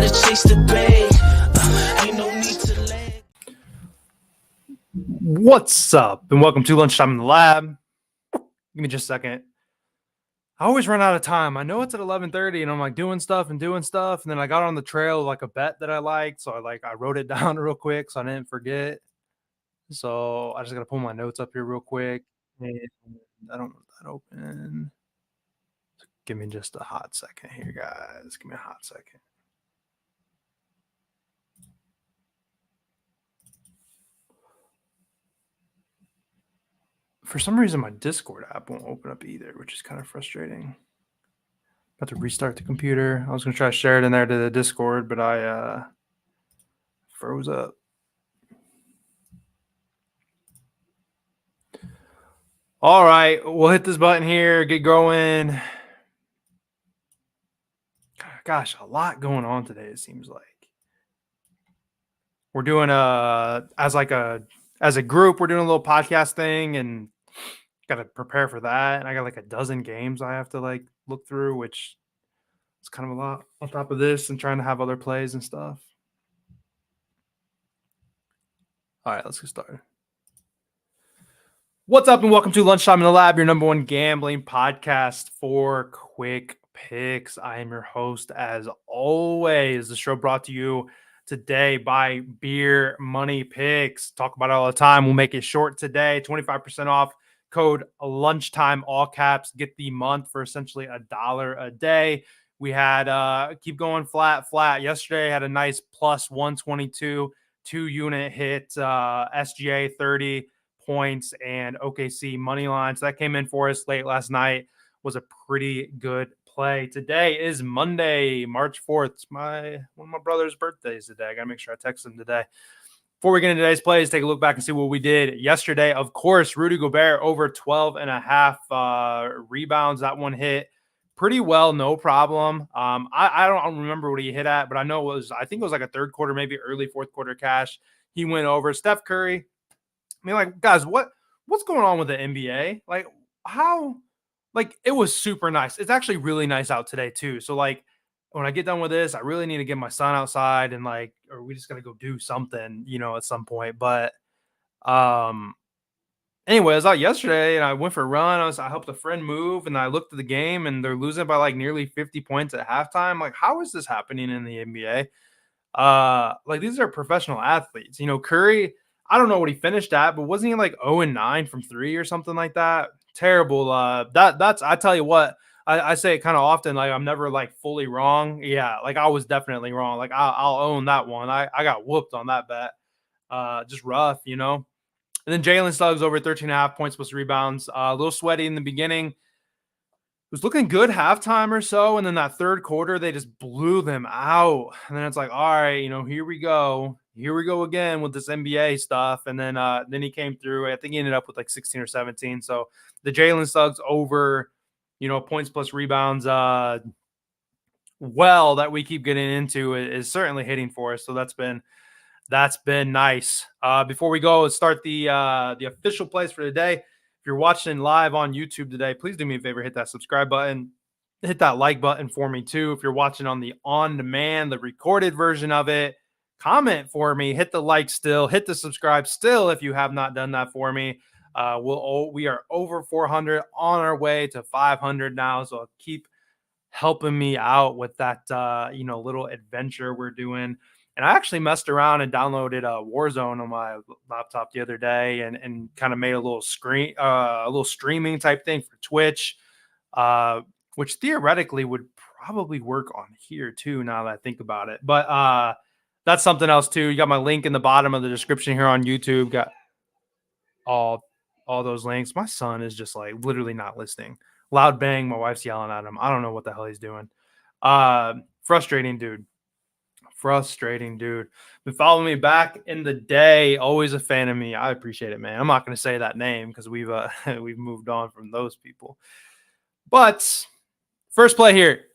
gotta chase the bag. Ain't no need to lag. What's up? And welcome to Lunchtime in the Lab. Give me just a second. I always run out of time. I know it's at 11:30 and I'm like doing stuff. And then I got on the trail like a bet that I liked. So I wrote it down real quick so I didn't forget. So I just got to pull my notes up here real quick. And I don't know that open. Give me just a hot second here, guys. Give me a hot second. For some reason, my Discord app won't open up either, which is kind of frustrating. About to restart the computer. I was going to try to share it in there to the Discord, but I froze up. All right, we'll hit this button here, get going. Gosh, a lot going on today, it seems like. We're doing as a group, we're doing a little podcast thing and got to prepare for that. And I got like a dozen games I have to like look through, which is kind of a lot on top of this and trying to have other plays and stuff. All right, let's get started. What's up and welcome to Lunchtime in the Lab, your number one gambling podcast for quick picks. I am your host as always. The show brought to you today by Beer Money Picks. Talk about it all the time. We'll make it short today. 25% off. Code Lunchtime, all caps. Get the month for essentially $1 a day. We had keep going flat. Yesterday had a nice plus 122 2-unit hit. SGA 30 points and OKC money line. So that came in for us late last night. Was a pretty good play. Today is Monday, March 4th. It's one of my brother's birthdays today. I gotta make sure I text him today. Before we get into today's plays, take a look back and see what we did yesterday. Of course, Rudy Gobert over 12.5 rebounds. That one hit pretty well, no problem. I don't remember what he hit at, but I know I think it was like a third quarter, maybe early fourth quarter cash. He went over. Steph Curry. I mean, like, guys, what's going on with the NBA? Like, how? Like, it was super nice. It's actually really nice out today too. So, like, when I get done with this, I really need to get my son outside and like, or we just gotta go do something, at some point. But, anyway, I was out yesterday and I went for a run. I helped a friend move and I looked at the game and they're losing by like nearly 50 points at halftime. Like, how is this happening in the NBA? Like, these are professional athletes. Curry. I don't know what he finished at, but wasn't he like 0-9 from 3 or something like that? Terrible. That's I tell you what, I say it kind of often, like I'm never like fully wrong. Yeah, like I was definitely wrong. Like I'll own that one. I got whooped on that bet. Just rough. And then Jalen Suggs over 13.5 points plus rebounds. A little sweaty in the beginning. Was looking good halftime or so, and then that third quarter they just blew them out. And then it's like, all right, here we go again with this NBA stuff. And then he came through. I think he ended up with like 16 or 17. So the Jalen Suggs over, points plus rebounds, that we keep getting into is certainly hitting for us. So that's been nice. Before we go, let's start the official plays for today. If you're watching live on YouTube today, please do me a favor, hit that subscribe button, hit that like button for me too. If you're watching on the on-demand, the recorded version of it, comment for me, hit the like still, hit the subscribe still if you have not done that for me. We are over 400, on our way to 500 now, so keep helping me out with that little adventure we're doing. And I actually messed around and downloaded Warzone on my laptop the other day and kind of made a little streaming type thing for Twitch, which theoretically would probably work on here too, now that I think about it. But that's something else too. You got my link in the bottom of the description here on YouTube. Got all those links. My son is just like literally not listening. Loud bang. My wife's yelling at him. I don't know what the hell he's doing. Frustrating dude. Been following me back in the day. Always a fan of me. I appreciate it, man. I'm not going to say that name because we've moved on from those people. But first play here.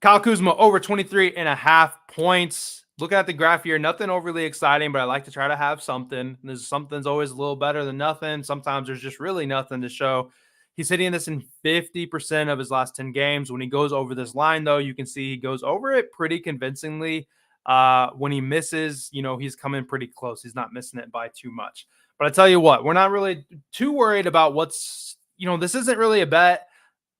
Kyle Kuzma over 23.5 points. Look at the graph here. Nothing overly exciting, but I like to try to have something. Something's always a little better than nothing. Sometimes there's just really nothing to show. He's hitting this in 50% of his last 10 games. When he goes over this line, though, you can see he goes over it pretty convincingly. When he misses, he's coming pretty close. He's not missing it by too much. But I tell you what, we're not really too worried about this isn't really a bet.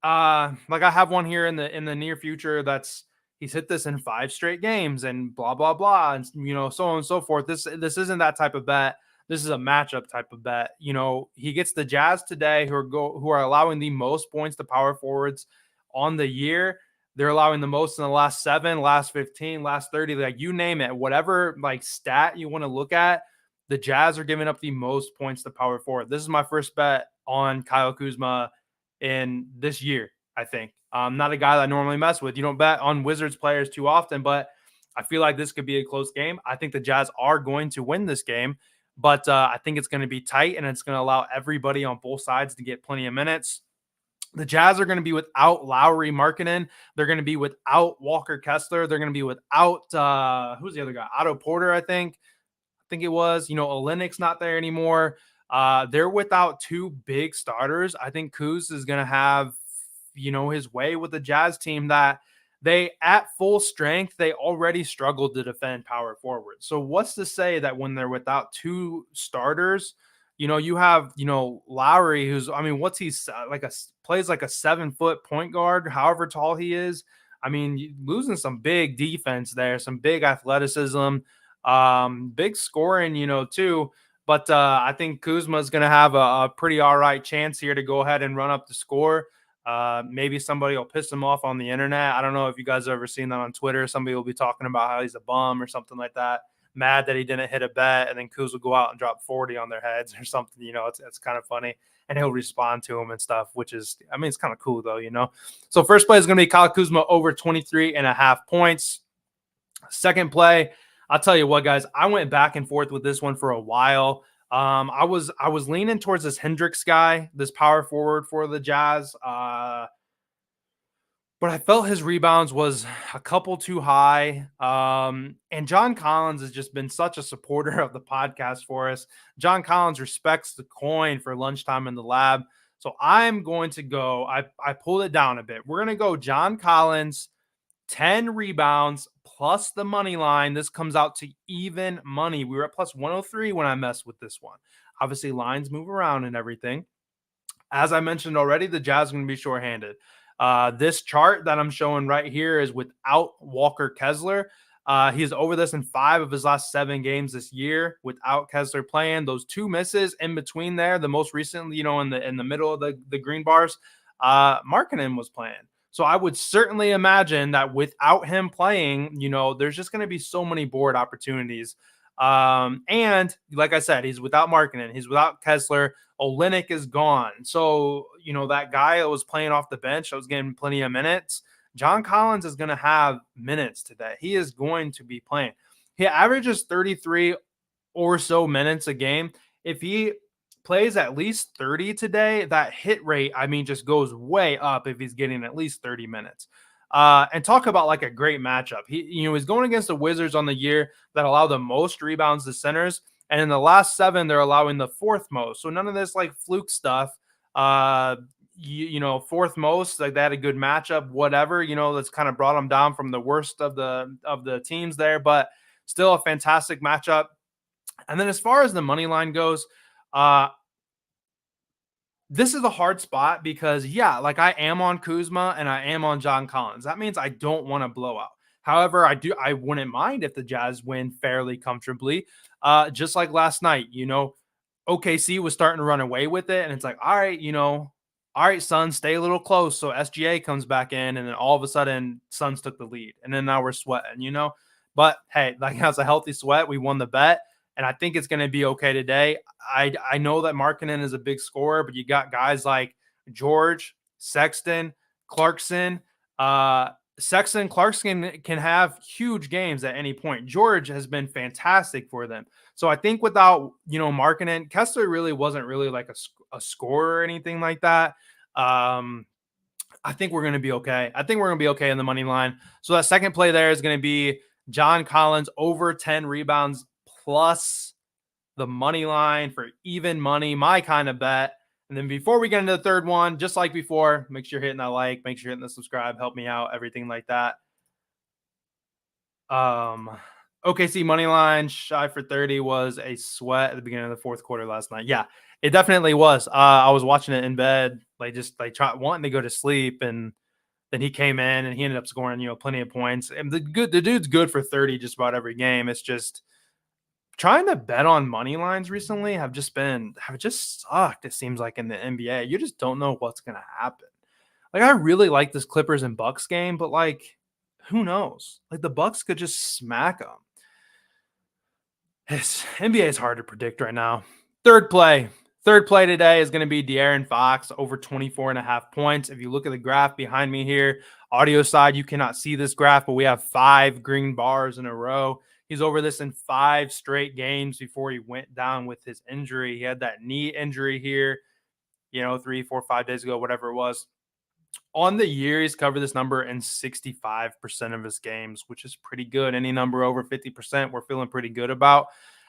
Like I have one here in the near future that's he's hit this in 5 straight games and blah blah blah, and so on and so forth. This isn't that type of bet. This is a matchup type of bet. He gets the Jazz today, who are allowing the most points to power forwards on the year. They're allowing the most in the last 7, last 15, last 30, like you name it, whatever like stat you want to look at. The Jazz are giving up the most points to power forward. This is my first bet on Kyle Kuzma in this year, I think. I'm not a guy that I normally mess with. You don't bet on Wizards players too often, but I feel like this could be a close game. I think the Jazz are going to win this game, but I think it's going to be tight, and it's going to allow everybody on both sides to get plenty of minutes. The Jazz are going to be without Lowry Markkanen. They're going to be without Walker Kessler. They're going to be without who's the other guy? Otto Porter, I think it was. Olynyk's not there anymore. They're without 2 big starters. I think Kuz is going to have, his way with the Jazz team that they, at full strength, they already struggled to defend power forward. So what's to say that when they're without 2 starters, you have, Lowry, who's, what's he like plays like a 7-foot point guard, however tall he is. Losing some big defense there, some big athleticism, big scoring, too. But I think Kuzma is going to have a pretty all right chance here to go ahead and run up the score. Maybe somebody will piss him off on the internet. I don't know if you guys have ever seen that on Twitter. Somebody will be talking about how he's a bum or something like that, mad that he didn't hit a bet, and then Kuz will go out and drop 40 on their heads or something. It's kind of funny, and he'll respond to him and stuff, which is, it's kind of cool though. So first play is going to be Kyle Kuzma over 23.5 points. Second play, I'll tell you what, guys, I went back and forth with this one for a while. I was leaning towards this Hendricks guy, this power forward for the Jazz. But I felt his rebounds was a couple too high. And John Collins has just been such a supporter of the podcast for us. John Collins respects the coin for Lunchtime in the Lab. So I'm going to go, I pulled it down a bit. We're going to go John Collins, 10 rebounds plus the money line. This comes out to even money. We were at plus 103 when I messed with this one. Obviously, lines move around and everything. As I mentioned already, the Jazz are going to be shorthanded. This chart that I'm showing right here is without Walker Kessler. He's over this in 5 of his last 7 games this year without Kessler playing. Those 2 misses in between there, the most recently, in the middle of the green bars, Markkanen was playing. So I would certainly imagine that without him playing, there's just going to be so many board opportunities. And like I said, he's without Markkanen, he's without Kessler. Olynyk is gone. So, that guy that was playing off the bench, that was getting plenty of minutes, John Collins is going to have minutes today. He is going to be playing. He averages 33 or so minutes a game. If he plays at least 30 today, that hit rate, just goes way up if he's getting at least 30 minutes. And talk about like a great matchup. He's going against the Wizards on the year that allow the most rebounds to centers. And in the last 7, they're allowing the 4th most. So none of this like fluke stuff. 4th most, like they had a good matchup, whatever, that's kind of brought them down from the worst of the teams there, but still a fantastic matchup. And then as far as the money line goes, this is a hard spot because, like I am on Kuzma and I am on John Collins. That means I don't want to blow out. However, I wouldn't mind if the Jazz win fairly comfortably. Just like last night, OKC was starting to run away with it. And it's like, all right, Suns, stay a little close. So SGA comes back in, and then all of a sudden Suns took the lead. And then now we're sweating, But hey, like that's a healthy sweat. We won the bet. And I think it's going to be okay today. I know that Markkanen is a big scorer, but you got guys like George, Sexton, Clarkson. Clarkson can have huge games at any point. George has been fantastic for them. So I think without, Markkanen, Kessler really wasn't really like a scorer or anything like that. I think we're going to be okay. I think we're going to be okay in the money line. So that second play there is going to be John Collins over 10 rebounds plus the money line for even money, my kind of bet. And then before we get into the third one, just like before, make sure you're hitting that like, make sure you're hitting the subscribe, help me out, everything like that. OKC money line shy for 30 was a sweat at the beginning of the fourth quarter last night. Yeah, it definitely was. I was watching it in bed, wanting to go to sleep, and then he came in and he ended up scoring, plenty of points. And the dude's good for 30 just about every game. It's just trying to bet on money lines recently have just sucked. It seems like in the NBA, you just don't know what's gonna happen. Like I really like this Clippers and Bucks game, but like, who knows? Like the Bucks could just smack them. This NBA is hard to predict right now. Third play. Third play today is going to be De'Aaron Fox over 24.5 points. If you look at the graph behind me here, audio side, you cannot see this graph, but we have 5 green bars in a row. He's over this in 5 straight games before he went down with his injury. He had that knee injury here, 3, 4, 5 days ago, whatever it was. On the year, he's covered this number in 65% of his games, which is pretty good. Any number over 50%, we're feeling pretty good about.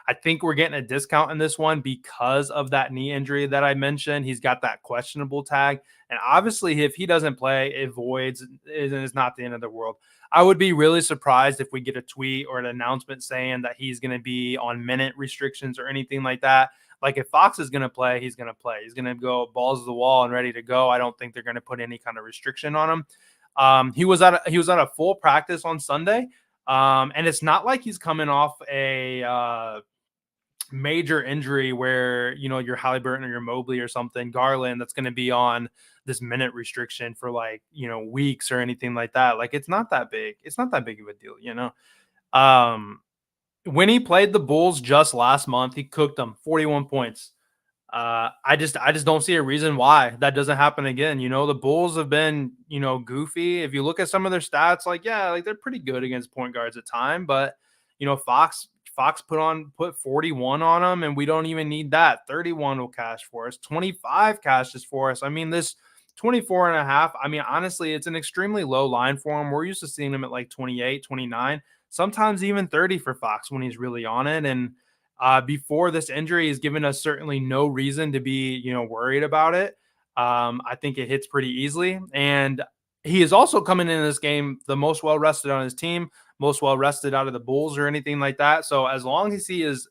I think we're getting a discount in this one because of that knee injury that I mentioned. He's got that questionable tag. And obviously, if he doesn't play, it voids and it's not the end of the world. I would be really surprised if we get a tweet or an announcement saying that he's going to be on minute restrictions or anything like that. Like if Fox is going to play, he's going to play. He's going to go balls to the wall and ready to go. I don't think they're going to put any kind of restriction on him. He was at a full practice on Sunday, and it's not like he's coming off a major injury where your Halliburton or your Mobley or something, Garland, that's going to be on this minute restriction for weeks or anything like that. Like it's not that big. It's not that big of a deal. When he played the Bulls just last month, he cooked them 41 points. I just don't see a reason why that doesn't happen again. The Bulls have been, goofy. If you look at some of their stats, they're pretty good against point guards at time, but Fox put 41 on them, and we don't even need that. 31 will cash for us. 25 cashes for us. I mean, this 24.5, I mean, honestly, it's an extremely low line for him. We're used to seeing him at like 28, 29, sometimes even 30 for Fox when he's really on it. And before this injury has given us certainly no reason to be, worried about it. I think it hits pretty easily. And he is also coming in this game the most well-rested on his team, most well-rested out of the Bulls or anything like that. So as long as he is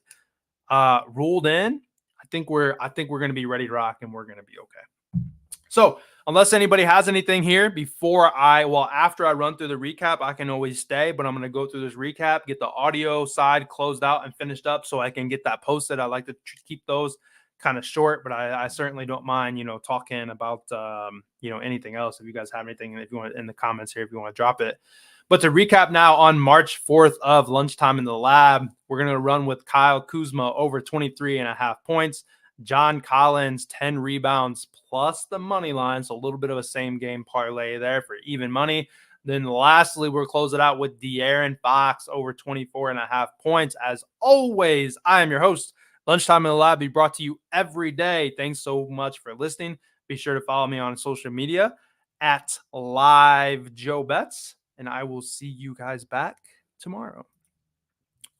ruled in, I think we're going to be ready to rock and we're going to be okay. So unless anybody has anything here after I run through the recap, I can always stay, but I'm going to go through this recap, get the audio side closed out and finished up so I can get that posted. I like to keep those kind of short, but I certainly don't mind, talking about, anything else. If you guys have anything, if you want in the comments here, if you want to drop it. But to recap now, on March 4th of Lunchtime in the Lab, we're going to run with Kyle Kuzma over 23.5 points. John Collins, 10 rebounds plus the money line. So a little bit of a same game parlay there for even money. Then lastly, we'll close it out with De'Aaron Fox over 24.5 points. As always, I am your host. Lunchtime in the Lab be brought to you every day. Thanks so much for listening. Be sure to follow me on social media at Live Joe Betts, and I will see you guys back tomorrow.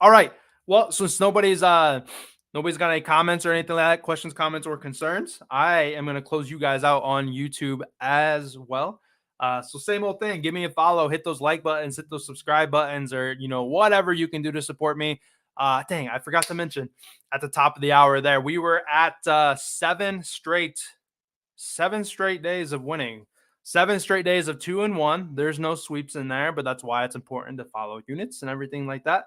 All right. Well, since nobody's got any comments or anything like that, questions, comments, or concerns, I am going to close you guys out on YouTube as well. So same old thing. Give me a follow, hit those like buttons, hit those subscribe buttons, or, whatever you can do to support me. Dang, I forgot to mention at the top of the hour there, we were at 7 straight days of winning. 7 straight days of 2-1. There's no sweeps in there, but that's why it's important to follow units and everything like that.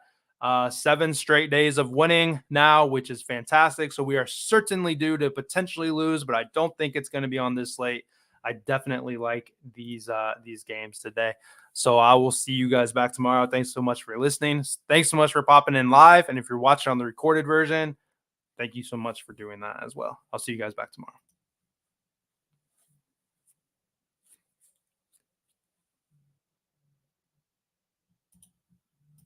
7 straight days of winning now, which is fantastic. So we are certainly due to potentially lose, but I don't think it's going to be on this slate. I definitely like these games today. So I will see you guys back tomorrow. Thanks so much for listening. Thanks so much for popping in live. And if you're watching on the recorded version, thank you so much for doing that as well. I'll see you guys back tomorrow.